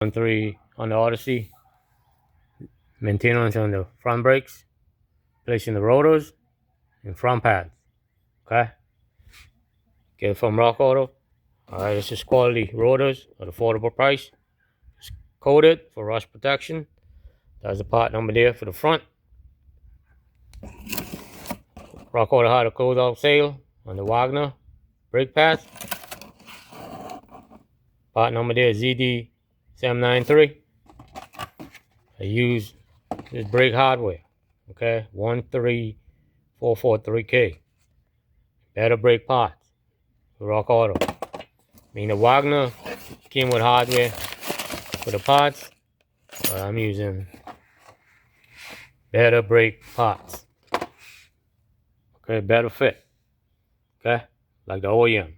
1.3 on the Odyssey. Maintenance on the front brakes. Placing the rotors and front pads. Okay? Get it from Rock Auto. Alright, this is quality rotors at affordable price. It's coated for rust protection. That's the part number there for the front. Rock Auto had a closeout sale on the Wagner brake pads. Part number there is ZD793. I use this brake hardware. Okay, 13443K. Better brake parts. Rock Auto. I mean, the Wagner came with hardware for the parts, but I'm using better brake parts. Okay, better fit. Okay, like the OEM.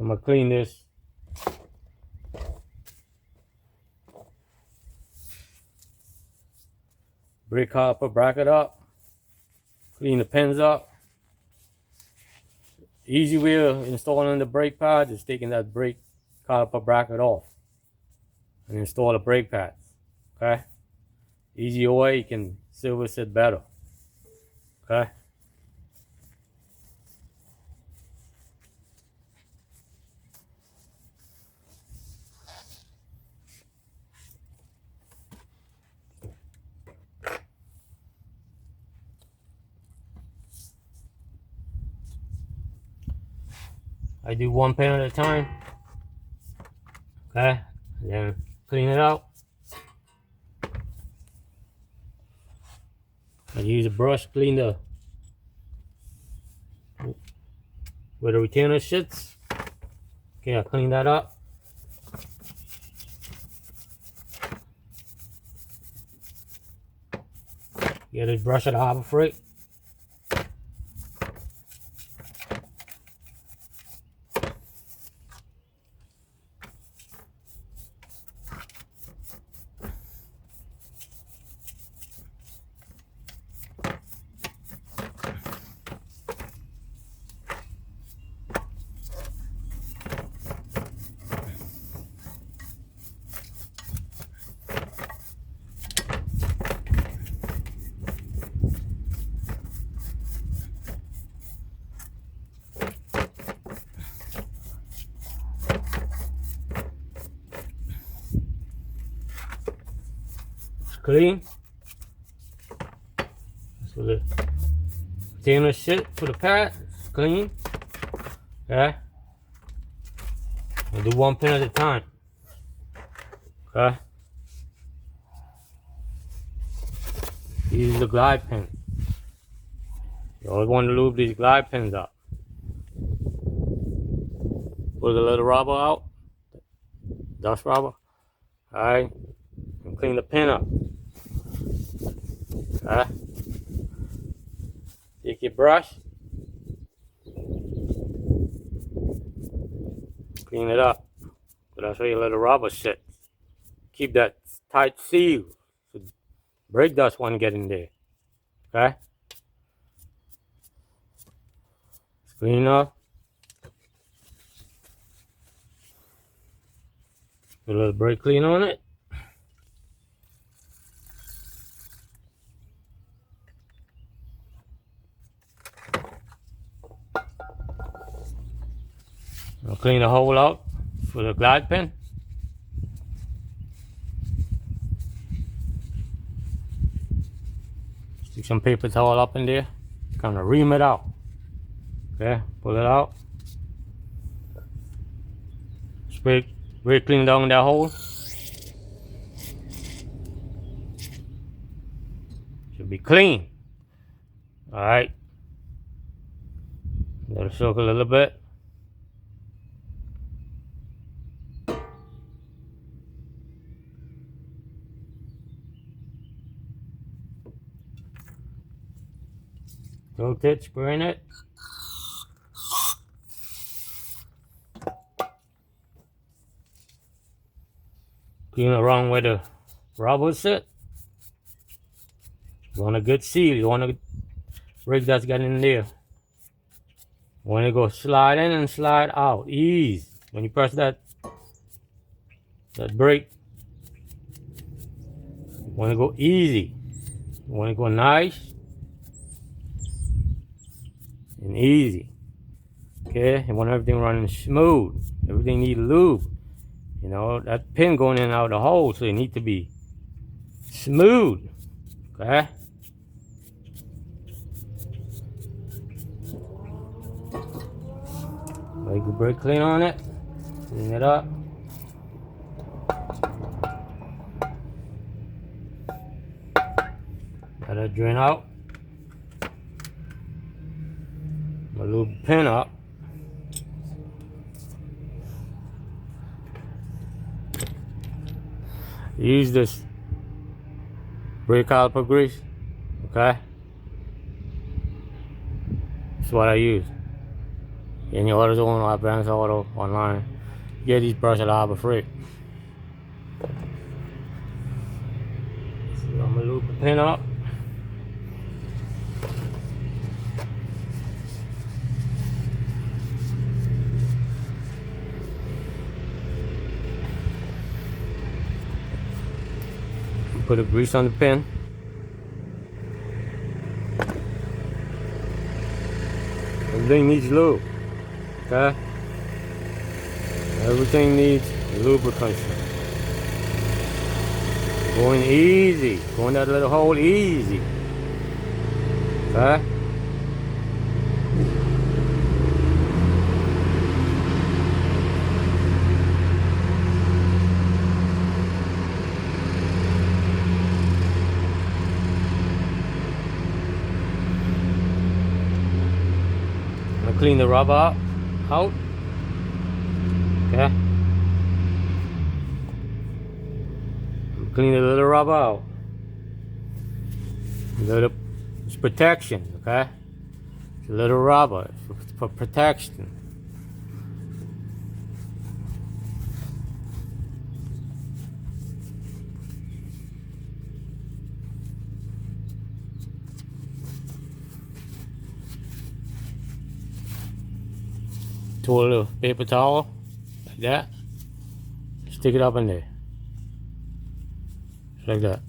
I'm gonna clean this brake caliper bracket up. Clean the pins up. Easy way of installing the brake pads is taking that brake caliper bracket off and install the brake pads. Okay, easy way you can service it better. Okay. I do one pin at a time. Okay, and then clean it out. I use a brush to clean the where the retainer sits. Okay, I clean that up. Get this brush at the Harbor Freight. Clean. So the retainer shit for the pad. It's clean. Okay. I do one pin at a time. Okay. Use the glide pin. You always want to lube these glide pins up. Pull the little rubber out. Dust rubber. Alright. And clean the pin up. Okay. Take your brush. Clean it up. But that's where your little rubber sits. Keep that tight seal so brake dust won't get in there. Okay? Clean up. Put a little brake clean on it. I'll clean the hole out for the glide pin. Stick some paper towel up in there. Kind of ream it out. Okay, pull it out. Spray clean down that hole. Should be clean. Alright. Let it soak a little bit. Tilt it, spraying it. clean around where the rubber sit. You want a good seal. You want a rig that's got in there. You want to go slide in and slide out. Ease. When you press that brake, you want to go easy. You want to go nice and easy. Okay, you want everything running smooth. Everything needs lube. You know, that pin going in and out of the hole, so it needs to be smooth. Okay? Make the brake clean on it. Clean it up. Let it drain out. I'm gonna lube the pin up. Use this brake caliper grease. Okay? That's what I use. In your Odyssey or Advanced Auto online, get these brushes at Harbor Freight. So I'm gonna loop the pin up. Put the grease on the pin. Everything needs lube. Okay? Everything needs lubrication. Going easy. Going that little hole easy. Okay? I'm gonna clean the rubber out. Okay? Clean the little rubber out. It's protection, okay? It's a little rubber for protection. To a little paper towel, like that. Stick it up in there. Like that.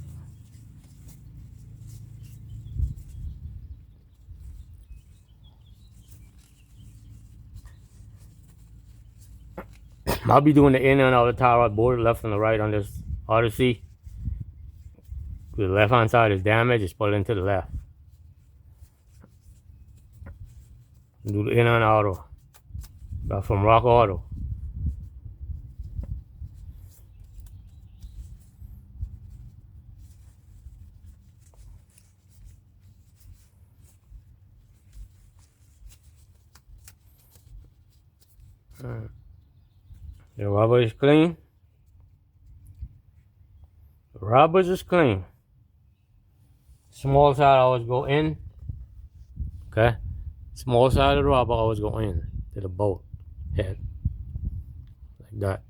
I'll be doing the in and out of the tie rod board, left and the right on this Odyssey. The left hand side is damaged, it's pulled into the left. Do the in and out. Got from Rock Auto. The rubber is clean. The rubber is clean. Small side always go in. Okay? Small side of the rubber always go in to the bolt head. Like that.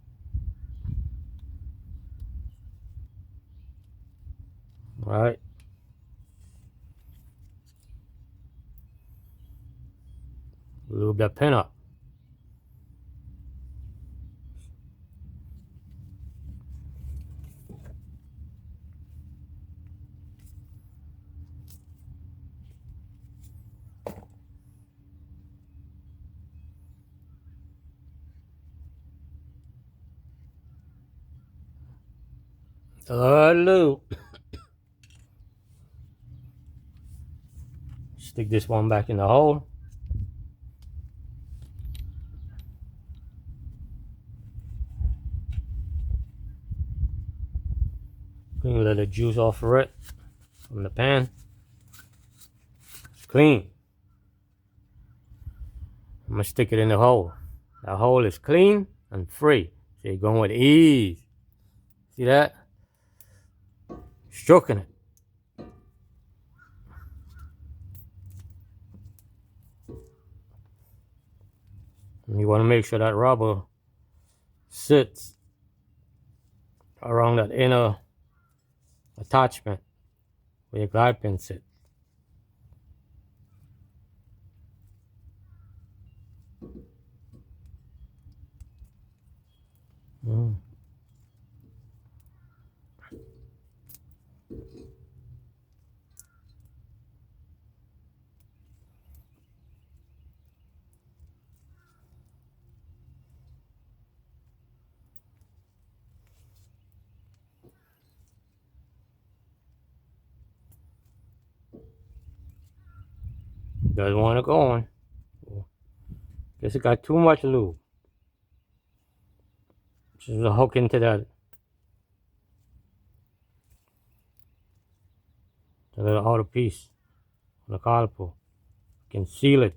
Alright. Lube that pin up. Lube. Stick this one back in the hole. Clean a little juice off of it from the pan. It's clean. I'm gonna stick it in the hole. That hole is clean and free. So you're going with ease. See that? Stroking it. And you want to make sure that rubber sits around that inner attachment where your guide pin sits. Doesn't want to go on. Guess it got too much lube. Just a hook into that the little outer piece on the caliper. Can seal it.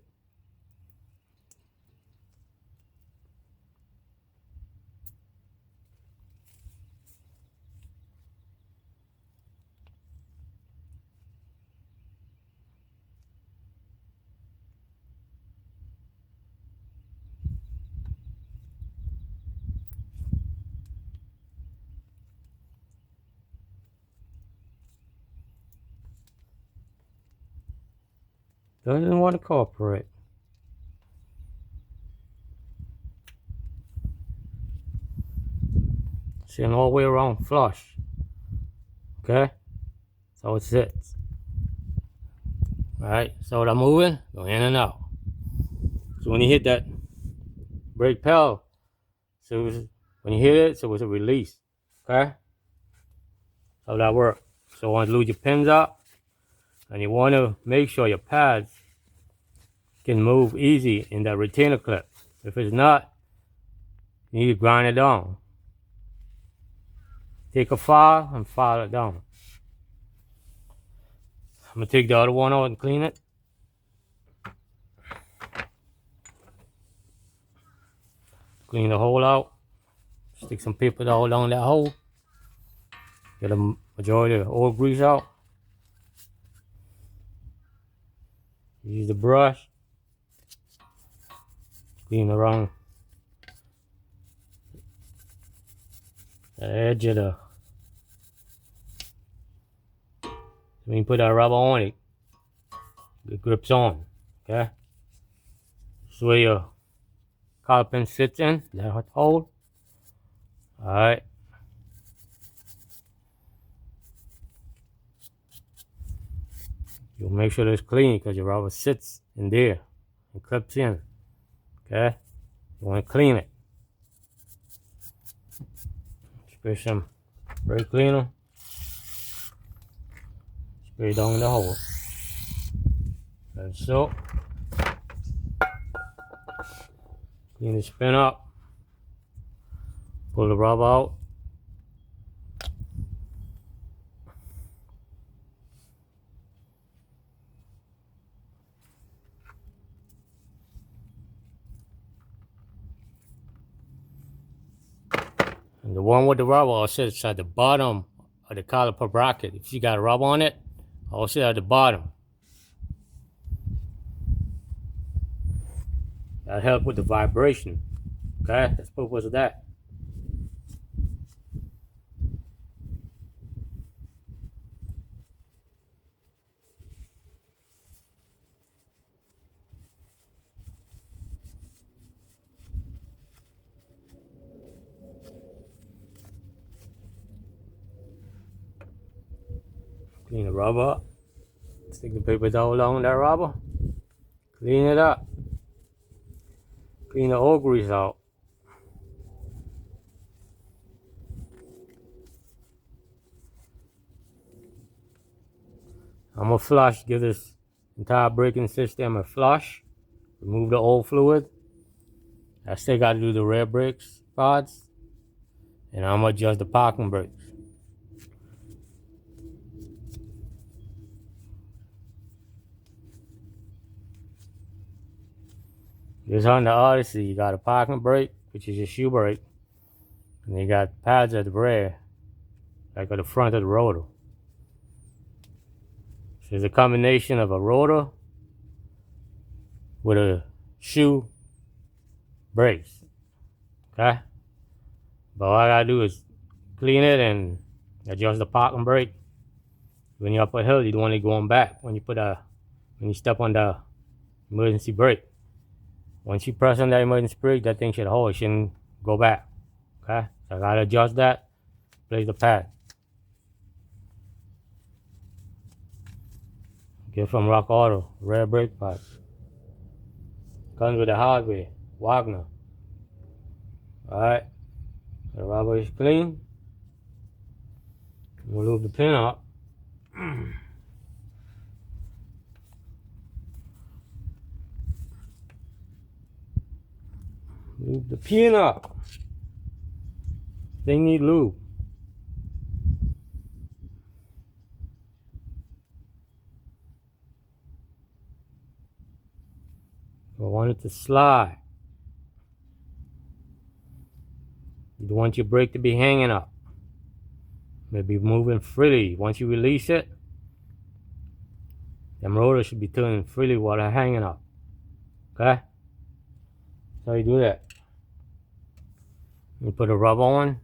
Doesn't want to cooperate. Sitting all the way around flush. Okay? So it sits. Alright, so I'm moving, go in and out. So when you hit that brake pedal, so when you hit it, so it's a release. Okay? How that works. So once you lose your pins up, and you want to make sure your pads can move easy in that retainer clip. If it's not, you need to grind it down. Take a file and file it down. I'm going to take the other one out and clean it. Clean the hole out. Stick some paper towel down that hole. Get the majority of the oil grease out. Use the brush. Clean around the edge of the. When you put that rubber on it, it grips on. Okay? This is where your collar pin sits in, that hole. Alright. You'll make sure it's clean because your rubber sits in there and clips in. Okay? You want to clean it. Spray some brake cleaner. Spray down the hole. Like so. Clean the spin up. Pull the rubber out. And the one with the rubber, I'll sit at the bottom of the caliper bracket. If you got a rubber on it, I'll sit at the bottom. That'll help with the vibration. Okay, that's the purpose of that. Clean the rubber up. Stick the paper towel on that rubber. Clean it up. Clean the oil grease out. I'm gonna flush, give this entire braking system a flush. Remove the oil fluid. I still gotta do the rear brakes parts. And I'm gonna adjust the parking brakes. This on the Odyssey, you got a parking brake, which is your shoe brake. And you got pads at the rear, like at the front of the rotor. So it's a combination of a rotor with a shoe brakes. Okay? But all I gotta do is clean it and adjust the parking brake. When you're up a hill, you don't want it going back when you step on the emergency brake. Once you press on that emergency brake, that thing should hold. It shouldn't go back. Okay? So I gotta adjust that. Place the pad. Get from Rock Auto, rare brake pads. Comes with the hardware, Wagner. Alright, the rubber is clean. We'll lube the pin up. Lube the pin up. They need lube. I want it to slide. You don't want your brake to be hanging up. Maybe moving freely. Once you release it, them rotors should be turning freely while they're hanging up. Okay? So you do that. You put a rubber on.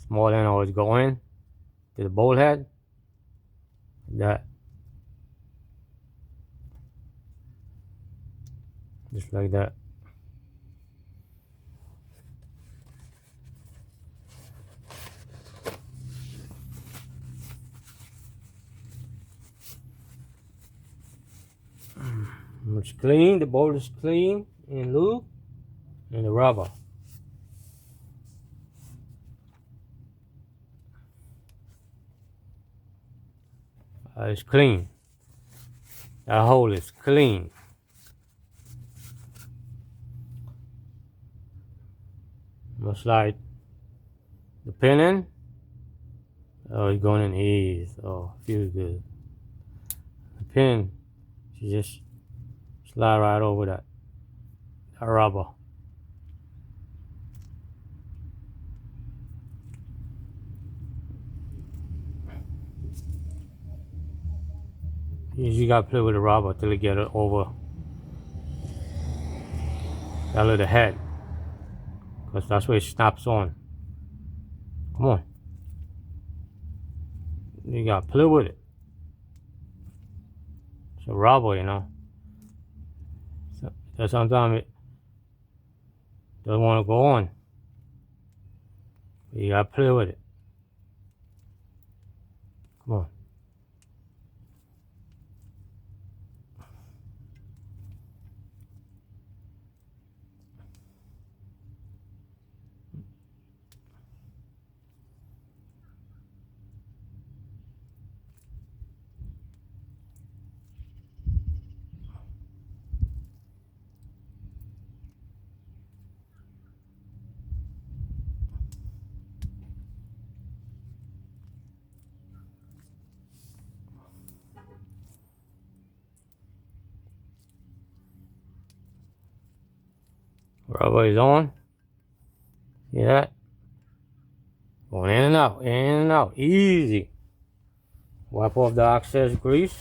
Small end always go in to the bolt head. Like that. Just like that. It's clean, the bolt is clean and lube, and the rubber. It's clean. That hole is clean. I'm gonna slide the pin in. Oh, it's going in ease. Oh, feels good. The pin, you just slide right over that rubber. You gotta play with the rubber till you get it over that little head, because that's where it snaps on. Come on. You gotta play with it. It's a rubber, you know. So sometimes it doesn't want to go on. You gotta play with it. Come on. Rubber is on. See that? Going in and out, in and out. Easy. Wipe off the excess grease.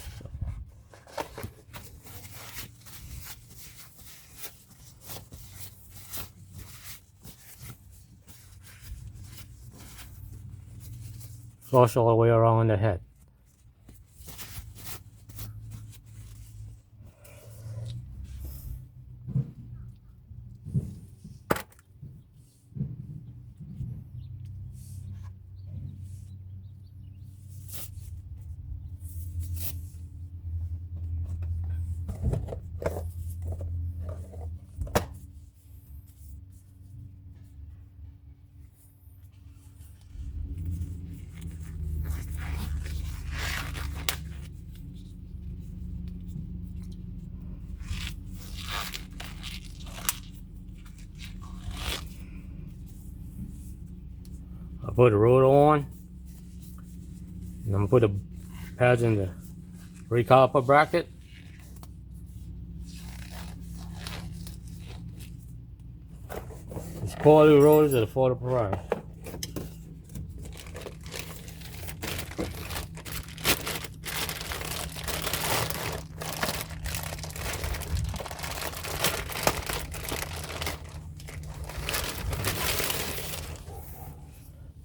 Flush all the way around the head. I put the rotor on, and I'm gonna put the pads in the recaliper bracket. These quality rotors at affordable price.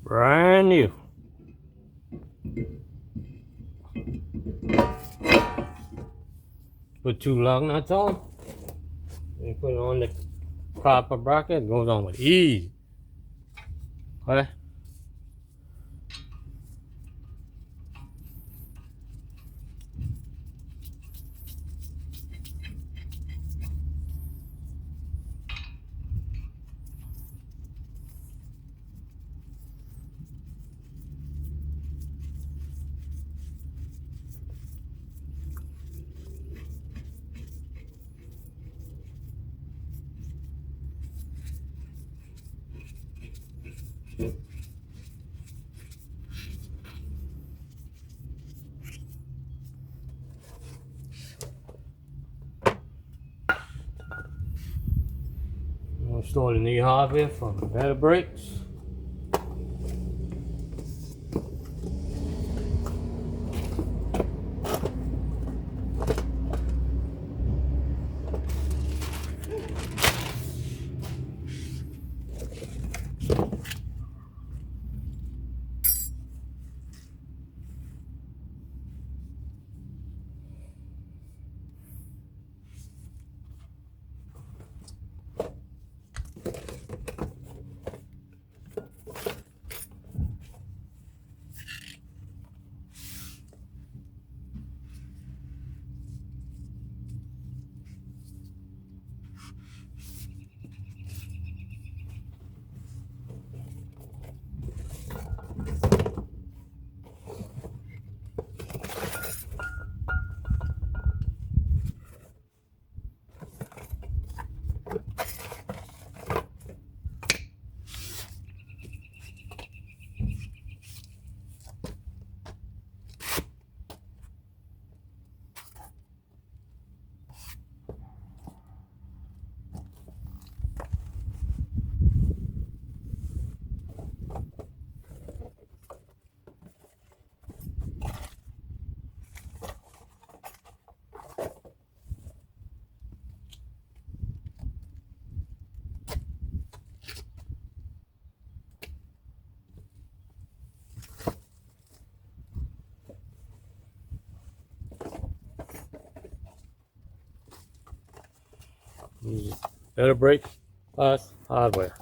Brand new. put 2 lug nuts on. And put it on the copper bracket. It goes on with ease. Okay? I'm gonna store the knee hardware from Better Brakes. Better Brakes plus hardware.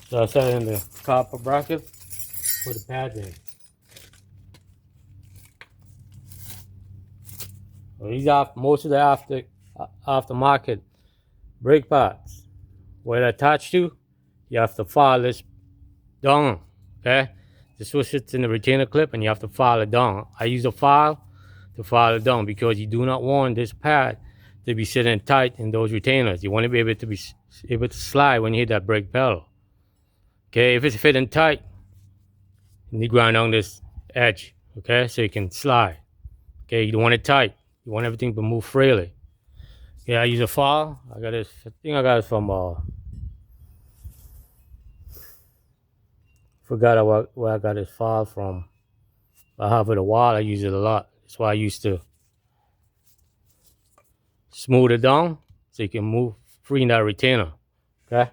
So I set it in the copper bracket. Put the pads in. So these are most of the aftermarket brake pads. Where they're attached to, you have to file this down. Okay, the switch sits in the retainer clip, and you have to file it down. I use a file to file it down because you do not want this pad to be sitting tight in those retainers. You want to be able to slide when you hit that brake pedal. Okay, if it's fitting tight, you need to grind on this edge. Okay, so you can slide. Okay, you don't want it tight. You want everything to move freely. Yeah, I use a file. I got this. I think I got it from. Forgot where I got this file from. I have it a while. I use it a lot. That's why I used to smooth it down so you can move free in that retainer. Okay.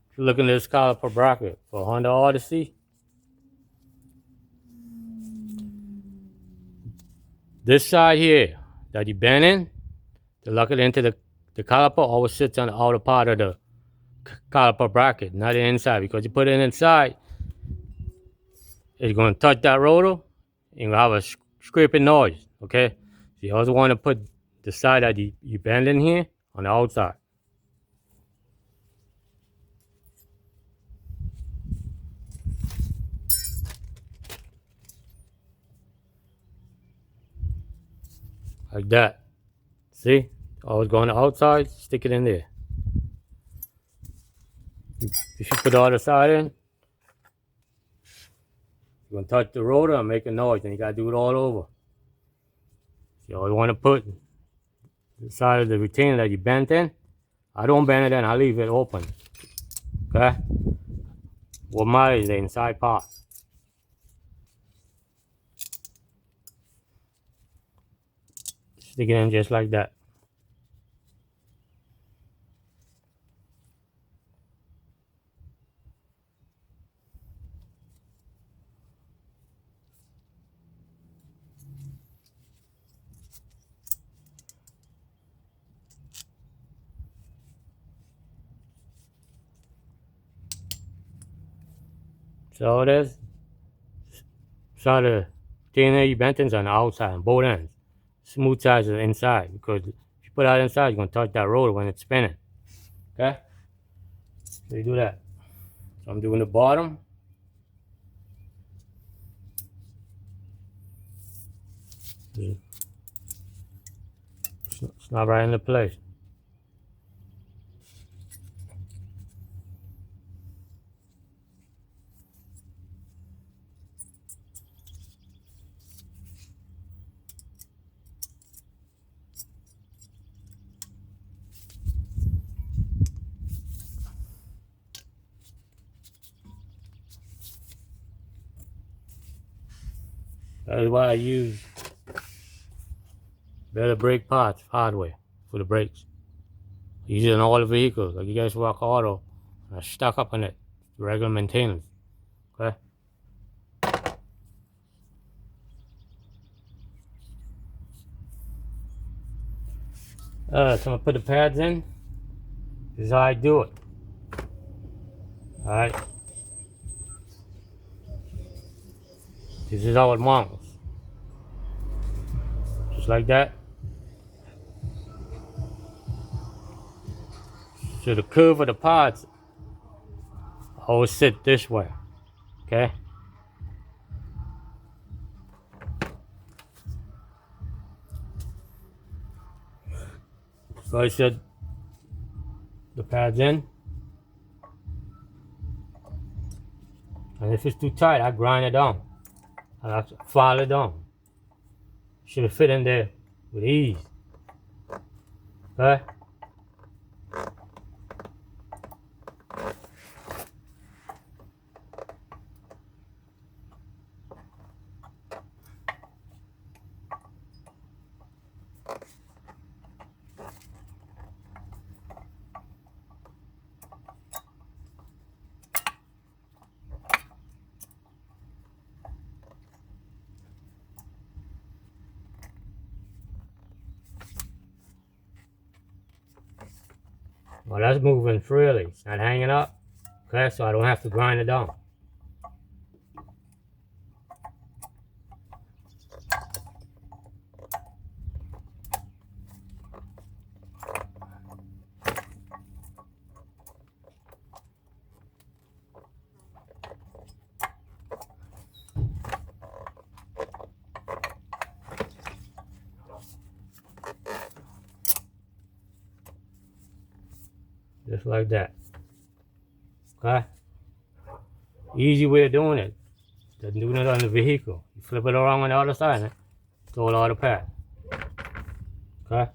If you look at this caliper bracket for Honda Odyssey, this side here that you bend in to lock it into the caliper always sits on the outer part of the caliper bracket, not the inside, because you put it inside, it's going to touch that rotor and you'll have a scraping noise. Okay. So you also want to put the side that you bend in here on the outside. Like that. See? Always go on the outside, stick it in there. If you put the other side in, you're going to touch the rotor and make a noise, and you got to do it all over. You always want to put the side of the retainer that you bent in. I don't bend it in, I leave it open. Okay? What matters is the inside part. Stick it in just like that. So there's some of the DNA bentons on the outside on both ends. Smooth sides are inside, because if you put that inside, you're gonna touch that rotor when it's spinning. Okay? So you do that. So I'm doing the bottom. It's not right into place. That is why I use better brake parts, hardware, for the brakes. I use it on all the vehicles. Like you guys walk auto, I stuck up on it. Regular maintenance. Okay? So I'm gonna put the pads in. This is how I do it. Alright. This is how it mounts. Just like that. So the curve of the parts always sit this way. Okay? So I set the pads in. And if it's too tight, I grind it down. I have to file it down. Should have fit in there with ease. Okay? Well, that's moving freely. It's not hanging up. Okay, so I don't have to grind it down. Just like that. Okay? Easy way of doing it. Just doing it on the vehicle. You flip it around on the other side, and throw it all the pad. Okay?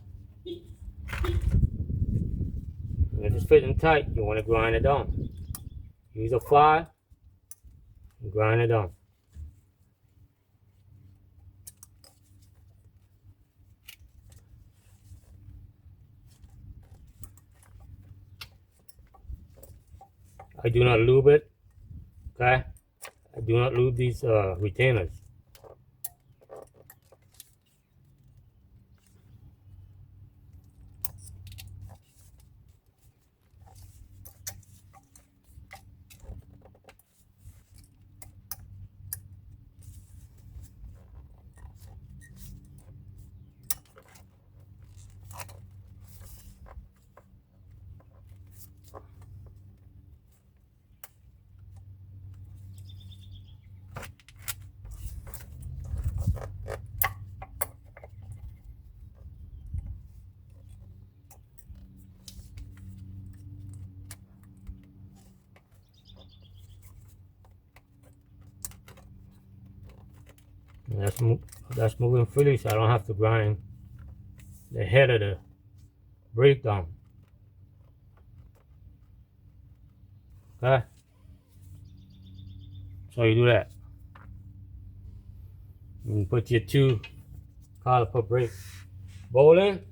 And if it's fitting tight, you want to grind it down. Use a file and grind it down. I do not lube it. Okay? I do not lube these retainers. And that's moving freely, so I don't have to grind the head of the brake down. Okay? So you do that. You put your two caliper brake bowl in.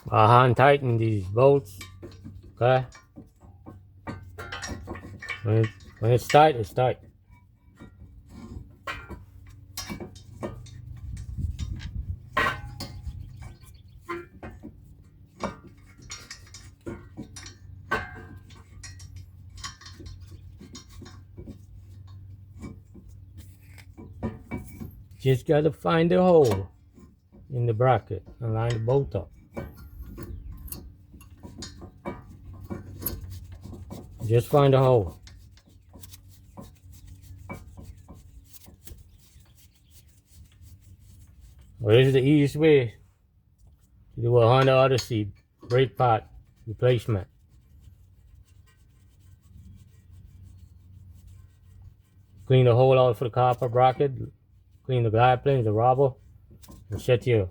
I hand tighten these bolts. Okay. When it's tight, it's tight. Just gotta find the hole in the bracket and line the bolt up. Just find a hole. Well, this is the easiest way to do a Honda Odyssey brake pad replacement. Clean the hole out for the copper bracket, clean the guide planes, the rubber, and set your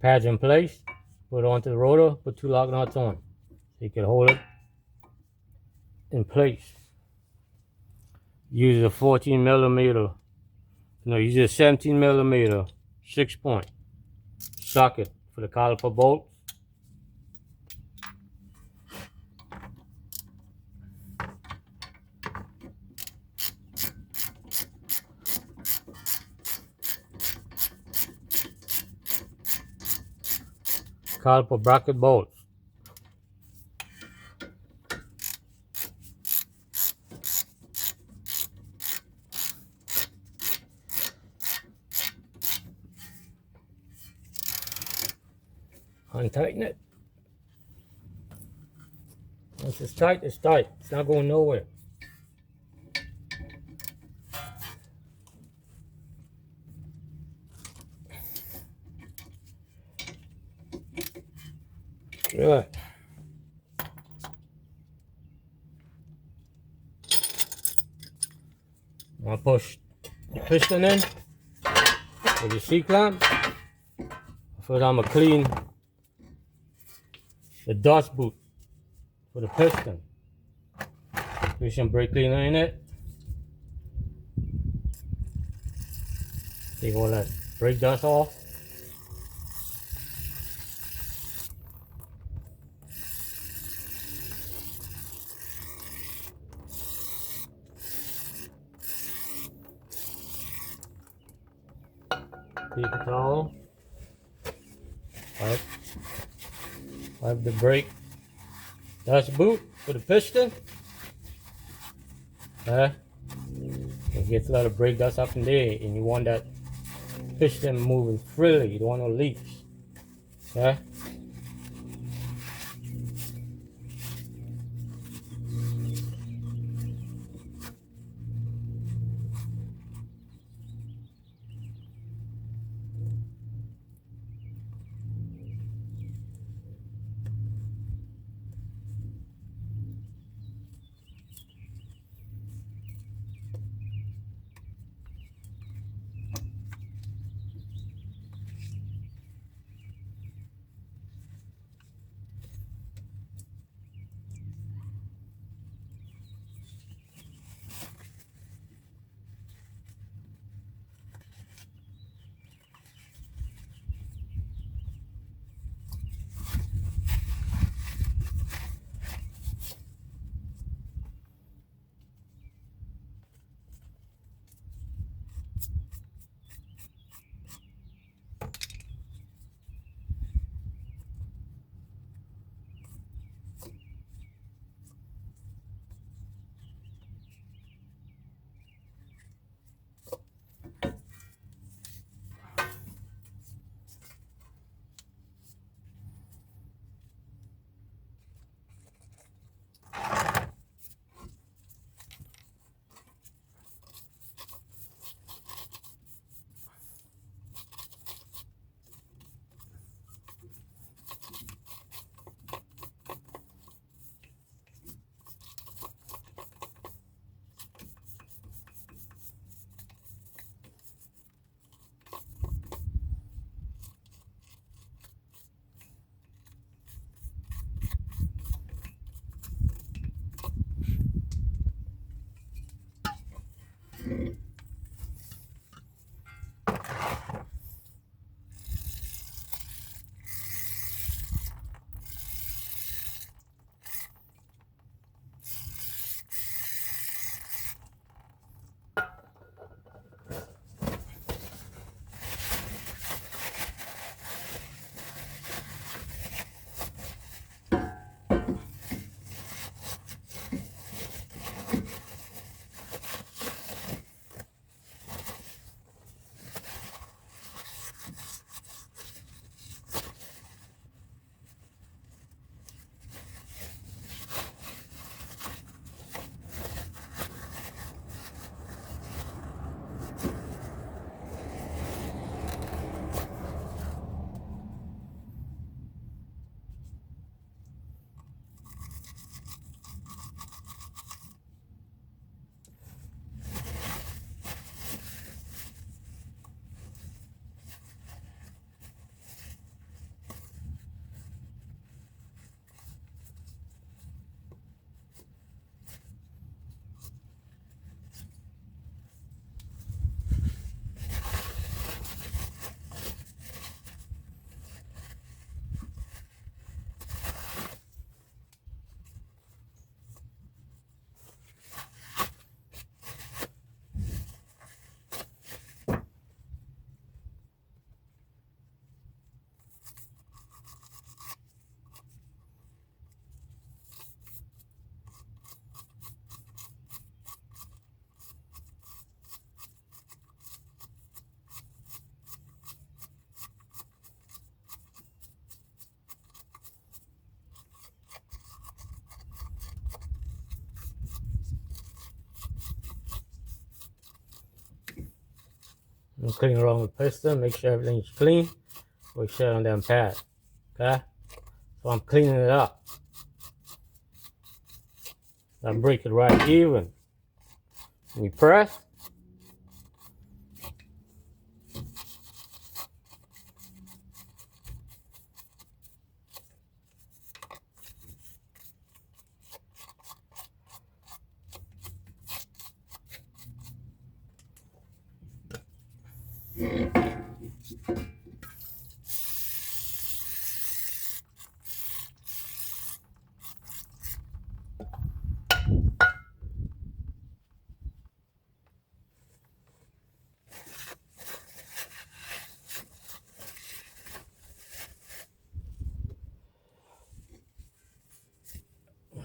pads in place. Put it onto the rotor, put 2 lock nuts on so you can hold it in place. Use a 14 millimeter, no, use a 17 millimeter 6-point socket for the caliper bolt. Caliper bracket bolts. Untighten it. Once it's tight, it's tight. It's not going nowhere. Good. I'll push the piston in with the C-clamp. First I'm gonna clean the dust boot for the piston. Put some brake cleaner in it. Take all that brake dust off. Paper towel. Wipe the brake dust boot for the piston. It gets a lot of brake dust up in there, and you want that piston moving freely. You don't want no leaks. Okay? I'm cleaning around the piston, make sure everything's clean. We shut on them pad. Okay? So I'm cleaning it up. I break it right even. And you press.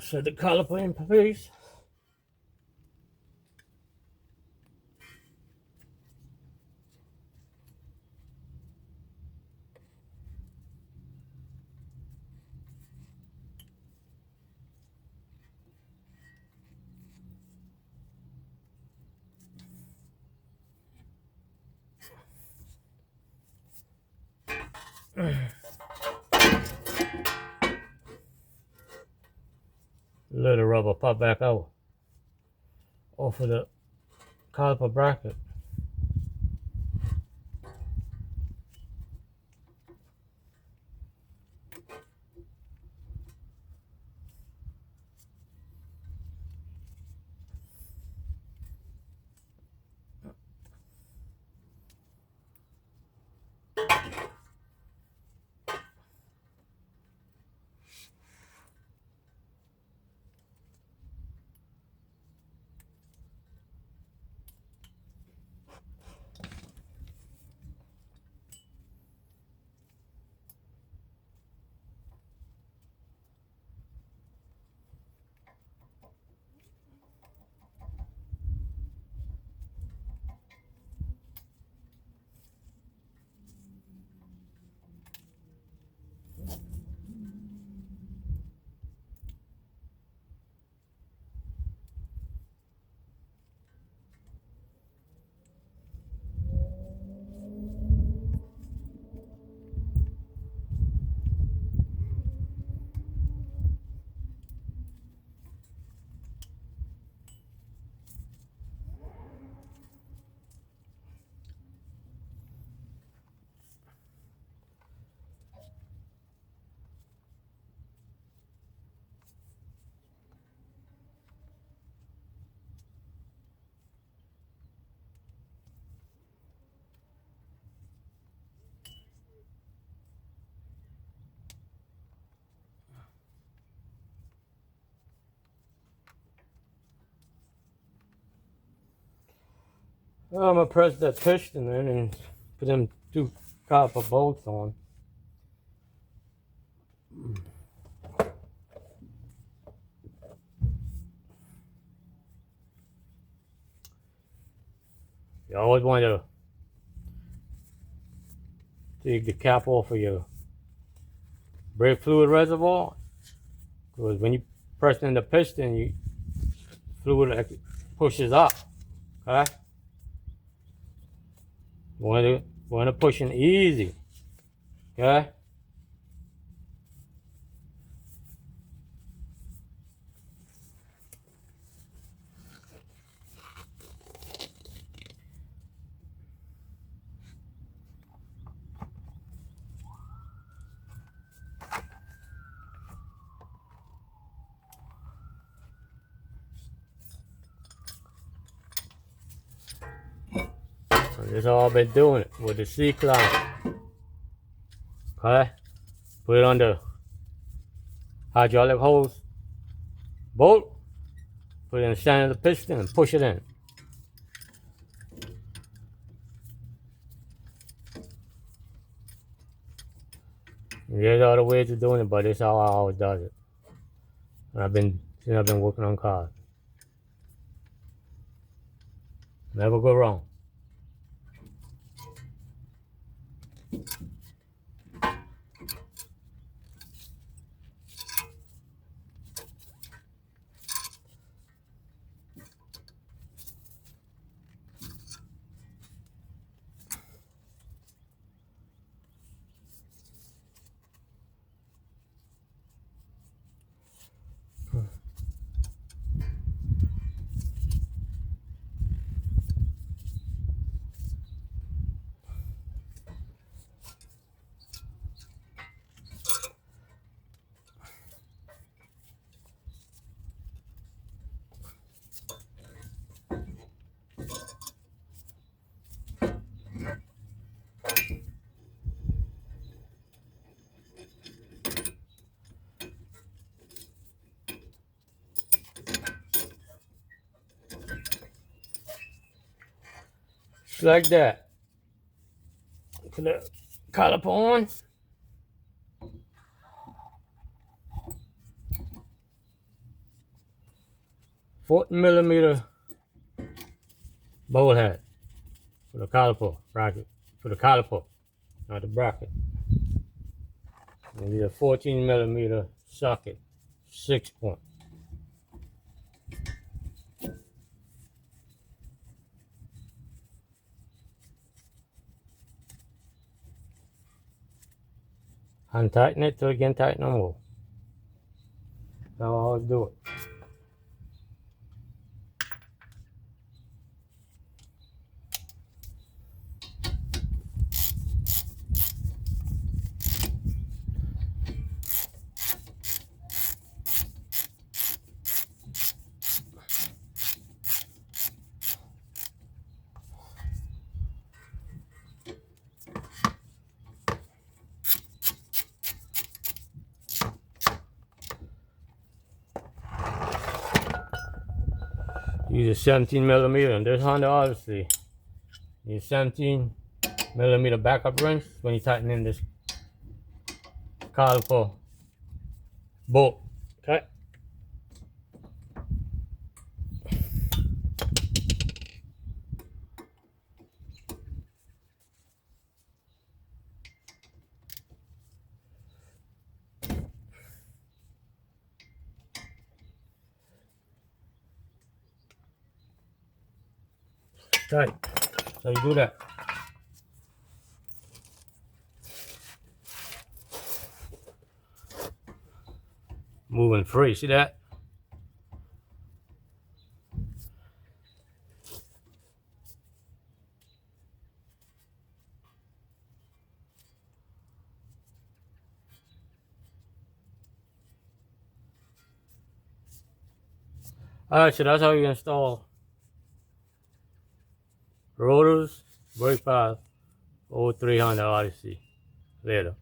Set the caliper in place. Let the rubber pop back out off of the caliper bracket. Well, I'm gonna press that piston in and put them two copper bolts on. You always want to take the cap off of your brake fluid reservoir, because when you press in the piston, you fluid pushes up. Okay, want to pushing easy. Okay. So this is all I've been doing it with the C-clamp. Okay, put it on the hydraulic hose bolt, put it in the center of the piston and push it in. And there's other ways of doing it, but this is how I always does it. And since I've been working on cars. Never go wrong. Just like that. Put the caliper on. $40mm bowl head for the caliper bracket. For the caliper, not the bracket. And need a 14mm socket, 6-point. Untighten it till you can tighten no more. That's how I always do it. Use a 17mm, and there's Honda Odyssey. Use 17mm backup wrench when you tighten in this caliper bolt. Okay. Tight. So you do that. Moving free. See that? Alright, so that's how you install rotors, brake pads, 03 Honda Odyssey. Later.